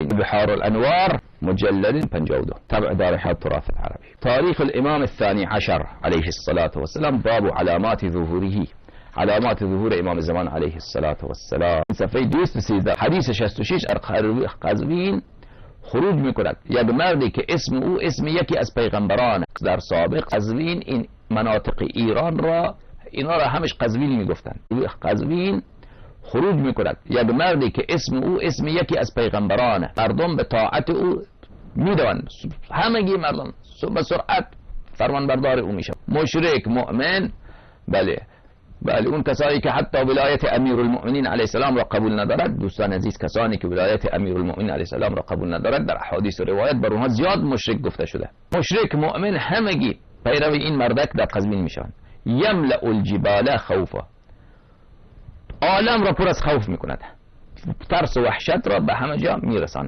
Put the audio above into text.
بحار الأنوار مجلد 52 تبع دار حياة التراث العربي. تاريخ الإمام الثاني عشر عليه الصلاة والسلام، باب علامات ظهوره، علامات ظهور امام زمان عليه الصلاة والسلام. صفحه 213 حدیث 66 قزوین خروج میکند یک مردی که اسم او اسم یکی از پیغمبران در سابق. قزوین این مناطق ایران را اینا را همش قزوین میگفتن. قزوین خروج میکند یک مردی که اسم او اسم یکی از پیغمبران، مردم به طاعت او میدوند، همگی مردم به سرعت فرمانبردار او میشن. مشرک مؤمن، بله اون کسایی که حتی ولایت امیرالمؤمنین علیه السلام را قبول ندارد، دوستان عزیز کسانی که ولایت امیرالمؤمنین علیه السلام را قبول ندارد در احادیث و روایت بر اونها زیاد مشرک گفته شده. مشرک مؤمن همگی پیرو این مردک در قزوین میشن. یملأ الجبال خوفا، عالم را پر از خوف میکند، ترس و وحشت را به همه جا میرساند.